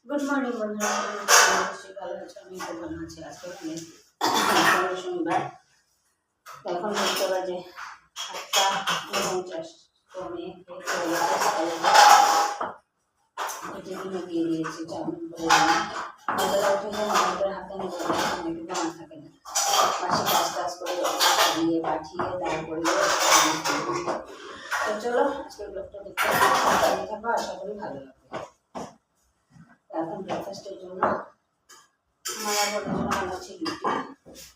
Good morning बंधुरा ভালো আছো? আমি তো ভালো আছি। আজকে শনিবার, এখন বলতে বাজে 8:49। তো আমি দিয়ে দিয়েছি চাউমিন করে আমাদের হাতে নিয়ে না থাকে না, পাশে কাজ করে দিয়ে পাঠিয়ে তারপরে। তো চলো আজকের ব্লগটা দেখতে থাকবো, আশা করি ভালো লাগবে। এখন ব্রেকফাস্টের জন্য আমার আর বোনের জন্য বানাচ্ছি রুটি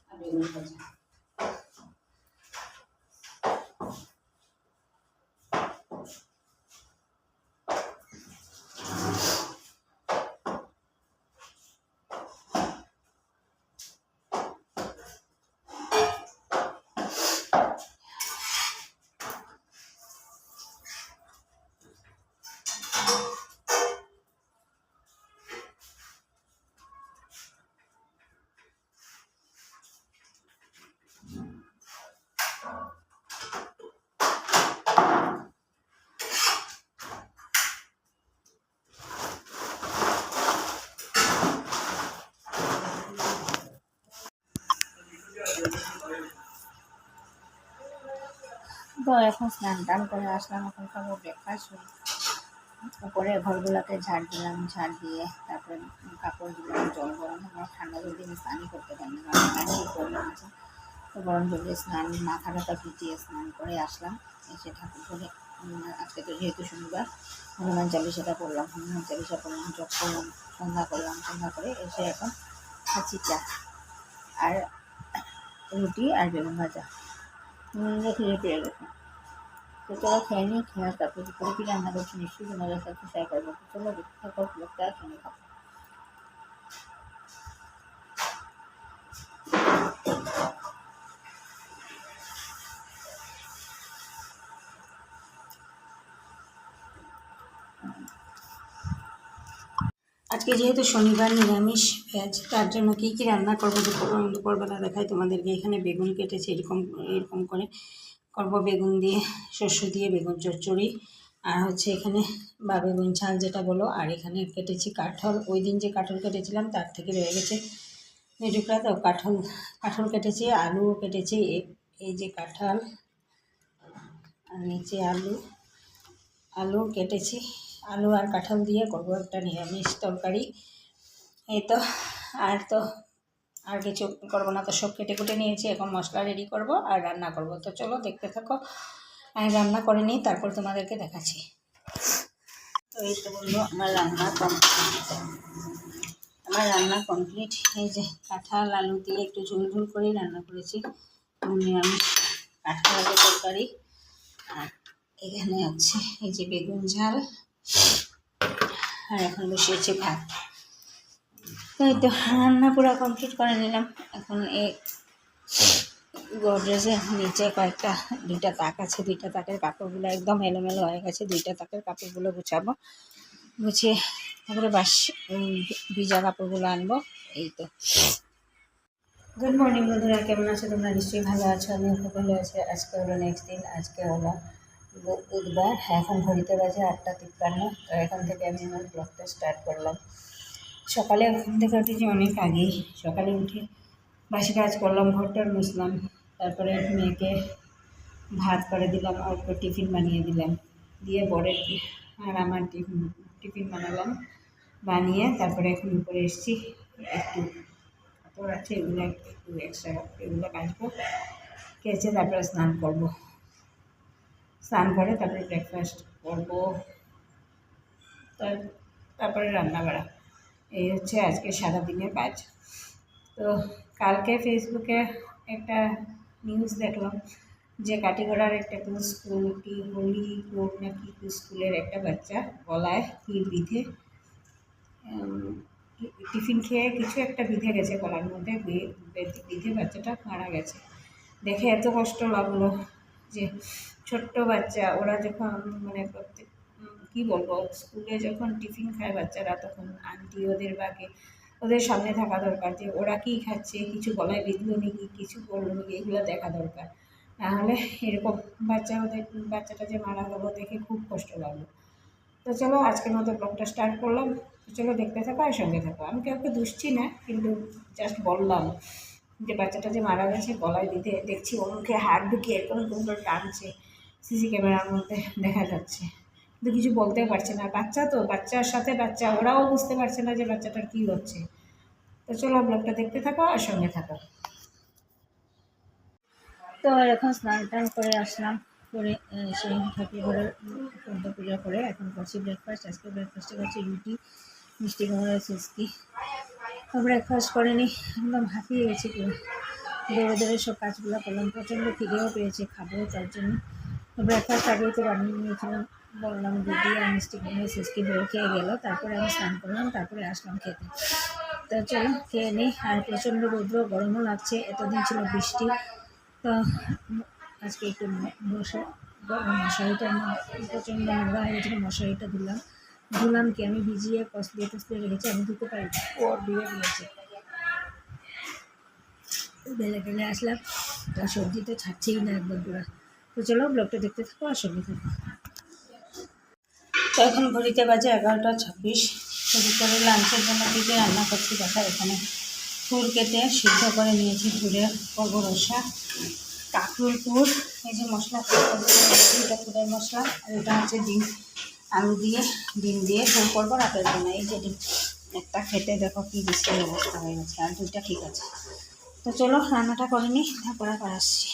আর বেগুন ভাজা। তো এখন স্নান টান করে আসলাম, এখন খাবো ব্রেকফাস্ট। উপরে ঘরগুলোকে ঝাড় দিলাম, ঝাড় দিয়ে তারপরে কাপড় দিলাম। জল গরম হলে ঠান্ডা জল দিয়ে স্নানই করতে পারি না, প্রবলেম আছে। তো গরম জল দিয়ে স্নান, মাথা টাথা ভিজিয়ে স্নান করে আসলাম। এসে ঠাকুর করে আজকে তো যেহেতু শনিবার, হনুমান চালিশাটা পড়লাম, হনুমান চালিশা পড়লাম, জপ করলাম, সন্ধ্যা করলাম। সন্ধ্যা করে এসে এখন খাচ্ছি চা আর রুটি আর বেগুন ভাজা। খিদে পেয়ে গেছে, তো চলো খেয়ে নিই। খেয়ে তারপরে দুপুরে কি রান্না করছি নিশ্চয়ই তোমাদের সাথে শেয়ার করবো। তো চলো দেখতে থাকো ব্লগটা, সঙ্গে থাকো। আজকে যেহেতু শনিবার, নিরামিষ ভেজ, তার জন্য কী কী রান্না করবো দুপুরবেলা দেখাই তোমাদেরকে। এখানে বেগুন কেটেছি, এরকম করে করবো। বেগুন দিয়ে, শস্য দিয়ে বেগুন চচ্চড়ি, আর হচ্ছে এখানে বা বেগুন ঝাল যেটা বলো। আর এখানে কেটেছি কাঁঠাল, ওই দিন যে কাঁঠাল কেটেছিলাম তার থেকে রয়ে গেছে টুকরা, তো কাঁঠাল কেটেছি। আলুও কেটেছি, এই যে কাঁঠাল আর নিচে আলু কেটেছি। আলু আর কাঁঠাল দিয়ে করবো একটা নিরামিষ তরকারি। এই তো আর কিছু করবো না, তো সব কেটে কুটে নিয়েছি। এখন মশলা রেডি করব আর রান্না করব। তো চলো দেখতে থাকো, আমি রান্না করে নিই, তারপর তোমাদেরকে দেখাচ্ছি। তো এই তো বললো আমার রান্না কমপ্লিট। এই যে কাঁঠাল আলু দিয়ে একটু ঝোল ঝোল করেই রান্না করেছি, নিরামিষ কাঁঠাল আলু তরকারি। আর এখানে আছে এই যে বেগুন ঝাল, আর এখন বসিয়েছি ভাত। তাই তো রান্না পুরো কমপ্লিট করে নিলাম। এখন এই গোদরেজের নিচে দুইটা তাক আছে, দুইটা তাকের কাপড়গুলো একদম এলোমেলো হয়ে গেছে। দুইটা তাকের কাপড়গুলো গুছাবো, গুছিয়ে তারপরে ভিজা কাপড়গুলো আনবো। এই তো গুড মর্নিং বন্ধুরা, কেমন আছো তোমরা? নিশ্চয়ই ভালো আছো, আমিও খুব ভালো আছি। আজকে হলো নেক্সট দিন, আজকে হলো বুধবার। এখন ঘড়িতে বাজে 8:53। তো এখান থেকে আমি আমার ব্লগটা স্টার্ট করলাম। সকালে ওখান থেকে উঠেছি অনেক আগেই। সকালে উঠে বাসি কাজ করলাম, ঘরটার মুছলাম, তারপরে মেয়েকে ভাত করে দিলাম, অল্প টিফিন বানিয়ে দিলাম, দিয়ে বরের আর আমার টিফিন বানালাম, বানিয়ে তারপরে এখন উপরে এসেছি। একটু কাপড় আছে, এগুলো একটু এক্সট্রা এগুলো কাচবো, কেচে তারপরে স্নান করব। স্নান করে তারপরে ব্রেকফাস্ট করবো, তারপরে রান্না বাড়া। এই হচ্ছে আজকে সারাদিনের কাজ। তো কালকে ফেসবুকে একটা নিউজ দেখলাম যে কাটিগড়ার একটা কোন স্কুল কি হলিপুর না কি স্কুলের একটা বাচ্চা গলায় কি বিঁধে টিফিন খেয়ে কিছু একটা বিঁধে গেছে গলার মধ্যে, বিঁধে বাচ্চাটা মারা গেছে। দেখে এত কষ্ট লাগলো যে ছোট্ট বাচ্চা, ওরা যখন মানে প্রত্যেক কী বলবো, স্কুলে যখন টিফিন খায় বাচ্চারা তখন আন্টি ওদের বাকে ওদের সামনে থাকা দরকার যে ওরা কী খাচ্ছে, কিছু গলায় বিঁধলো নাকি, কিছু করলো নাকি, এগুলো দেখা দরকার। নাহলে এরকম বাচ্চাটা যে মারা গেলো দেখে খুব কষ্ট লাগলো। তো চলো আজকের মতো ব্লগটা স্টার্ট করলাম। তো চলো দেখতে থাকো আর সঙ্গে থাকো। আমি কাউকে দুষছি না, কিন্তু জাস্ট বললাম যে বাচ্চাটা যে মারা গেছে গলায় দিতে দেখছি ওর মুখে হাত ঢুকিয়ে এরকম করে টানছে, সিসি ক্যামেরার মধ্যে দেখা যাচ্ছে, কিন্তু কিছু বলতেও পারছে না। বাচ্চা তো, বাচ্চার সাথে বাচ্চা, ওরাও বুঝতে পারছে না যে বাচ্চাটার কী হচ্ছে। তো চলো ব্লগটা দেখতে থাকো আর সঙ্গে থাকো। তো এখন স্নান টান করে আসলাম, করে সেই ঠাকুর ঘরের পূজা করে এখন করছি ব্রেকফাস্ট। আজকে ব্রেকফাস্টে করছি রুটি, মিষ্টি কুমড়ার সুস্কি। ব্রেকফাস্ট করে নি, একদম হাঁপিয়ে গেছি পুরো, দৌড়ে দৌড়ে সব কাজগুলো করলাম, প্রচণ্ড খিদেও পেয়েছে, খাবো তার জন্য। ব্রেকফাস্ট আগেই তো বানিয়ে নিয়েছিলাম, বললাম রুটি আর মিষ্টি কুমড়ার সুস্কি ধরে খেয়ে গেলো, তারপরে আমি স্নান করলাম, তারপরে আসলাম খেতে। তো চলো খেয়ে নিই। আর প্রচণ্ড রৌদ্র, গরমও লাগছে, এতদিন ছিল বৃষ্টি। তো আজকে একটু মশারিটা প্রচণ্ড নোংরা হয়ে গেছিলো, মশারিটা ধুলাম কি আমি ভিজিয়ে কসলিয়ে টসলিয়ে রেখেছি, আমি ধুতে পারি, ও ধুয়ে দিয়েছে। বেলে বেলে আসলাম, আর সবজি তো ছাড়ছেই না একদম পুরো। তো চলো ব্লগটা দেখতে থাকো আর সঙ্গে থাকো। তো এখন ঘড়িতে বাজে 11:26। তো দুপুরে লাঞ্চের জন্য কী কী রান্না করছি দেখা। এখানে ফুল কেটে সিদ্ধ করে নিয়েছি, ফুলের করবো রসা, কাঁকরোল পুর, এই যে মশলা এটা ফুলের মশলা, আর এটা হচ্ছে ডিম, আলু দিয়ে ডিম দিয়ে ফুল করবো রাতের জন্য। এই যে ডিম একটা খেতে দেখো কী বিশ্রী অবস্থা হয়ে গেছে, আর দুইটা ঠিক আছে। তো চলো রান্নাটা করে নিই, তারপরে আবার আসছি।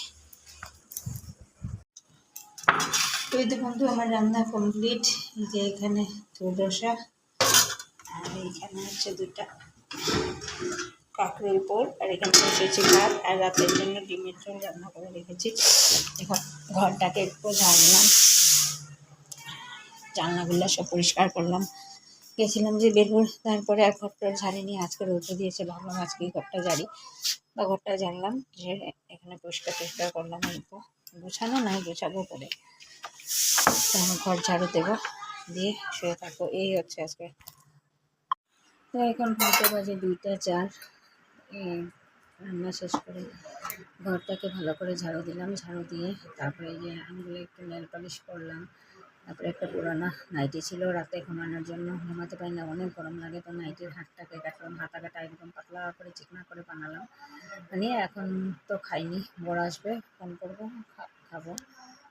তো এই তো বন্ধু আমার রান্না কমপ্লিট। এই যে এখানে ফুল রসা, আর এইখানে হচ্ছে দুইটা কাঁকড়ের পোড়, আর এখানে বসেছি ভাত, আর রাতের জন্য ডিমের ঝোল রান্না করে রেখেছি। এখন ঘরটাকে একটু ঝাড়লাম, জানলাগুলো সব পরিষ্কার করলাম, গেছিলাম যে বেরোর, তারপরে আর ঘরটা ঝাড়িনি। আজকে রোদে দিয়েছে, ভাবলাম আজকেই ঘরটা ঝাড়ি, বা ঘরটা ঝাড়লাম, যে এখানে পরিষ্কার করলাম। অল্প গোছানো নাই, গোছাবো পরে, তখন ঘর ঝাড়ু দেবো, দিয়ে শুয়ে থাকবো। এই হচ্ছে আজকে। তো এখন ঘুরতে বাজে 2টা 4। রান্না শেষ করে ঘরটাকে ভালো করে ঝাড়ু দিলাম, ঝাড়ু দিয়ে তারপরে এই যে আঙুলে একটু নেল পালিশ করলাম। তারপরে একটা পুরানো নাইটি ছিল রাতে ঘুমানোর জন্য, ঘুমাতে পারি না, অনেক গরম লাগে, তো নাইটির হাতটাকে কাটলাম, হাতা কাটা একদম পাতলা করে চিকনা করে বানালাম, বানিয়ে এখন তো খাইনি, বড় আসবে ফোন করবো, খাবো।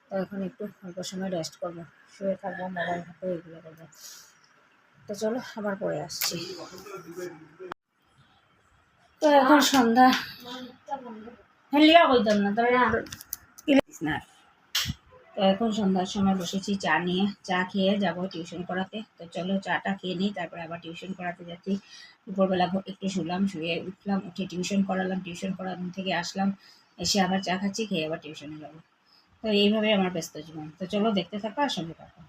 তো এখন একটু অল্প সময় রেস্ট করবো, শুয়ে থাকবো, মোবাইল হাতে এগুলো করবো। তো চলো আবার পরে আসছি। তো এখন সন্ধ্যা, লিয়া কইতাম না তবে না। তো এখন সন্ধ্যার সময় বসেছি চা নিয়ে, চা খেয়ে যাব টিউশন করাতে। তো চলো চাটা খেয়ে নিই, তারপরে আবার টিউশন করাতে যাচ্ছি। দুপুরবেলা একটু শুলাম, শুয়ে উঠলাম, উঠে টিউশন করালাম, টিউশন করানো থেকে আসলাম, এসে আবার চা খাচ্ছি, খেয়ে আবার টিউশনে যাবো। তো এইভাবে আমার ব্যস্ত জীবন। তো চলো দেখতে থাকো আর সঙ্গে থাকো।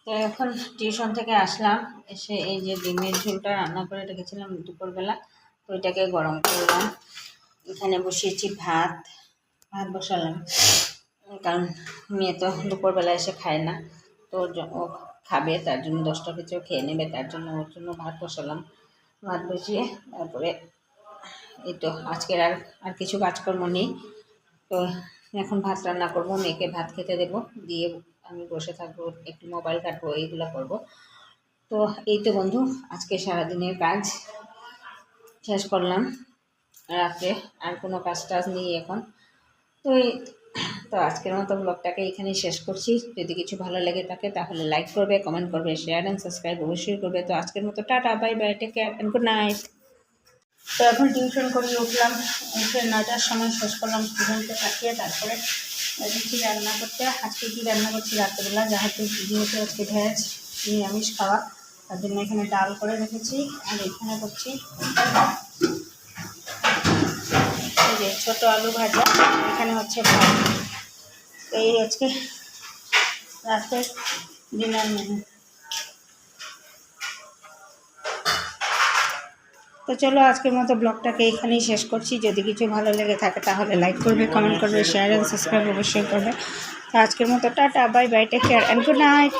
তো এখন টিউশন থেকে আসলাম, এসে এই যে ডিমের ঝোলটা রান্না করে রেখেছিলাম দুপুরবেলা, তো ওইটাকে গরম করলাম। এখানে বসিয়েছি ভাত বসালাম, কারণ মেয়ে তো দুপুরবেলা এসে খায় না, তো ও খাবে, তার জন্য 10টা কিছু খেয়ে নেবে, তার জন্য ওর জন্য ভাত বসালাম। ভাত বসিয়ে তারপরে এই তো আজকের আর কিছু কাজকর্ম নেই, তো এখন ভাত রান্না করবো, মেয়েকে ভাত খেতে দেবো, দিয়ে আমি বসে থাকবো, একটু মোবাইল ঘাঁটবো, এইগুলো করবো। তো এই তো বন্ধু আজকে সারাদিনের কাজ শেষ করলাম। রাতে আর কোনো কাজ টাজ নেই এখন, তো আজকের মতো ব্লগটাকে এখানেই শেষ করছি। যদি কিছু ভালো লেগে থাকে তাহলে লাইক করবে, কমেন্ট করবে, শেয়ার অ্যান্ড সাবস্ক্রাইব অবশ্যই করবে। তো আজকের মতো tata, bye bye, take care and good night. তো এখন টিউশন করিয়ে উঠলাম, উঠে 9টার সময় শেষ করলাম টিউশনকে পাঠিয়ে। তারপরে দিচ্ছি রান্না করতে। আজকে কী রান্না করছি রাত্রেবেলা, যেহেতু আজকে ভেজ নিরামিষ খাওয়া, তার জন্য এখানে ডাল করে রেখেছি। আর এখানে করছি এই যে ছোটো আলু ভাজা, এখানে হচ্ছে ভাত। এই আজকে রাতের ডিনার মেনু। তো চলো আজকের মতো ব্লগটাকে এখানেই শেষ করছি। যদি কিছু ভালো লেগে থাকে তাহলে লাইক করবে, কমেন্ট করবে, শেয়ার অ্যান্ড সাবস্ক্রাইব অবশ্যই করবে। তো আজকের মতো tata, bye bye, take care and good night.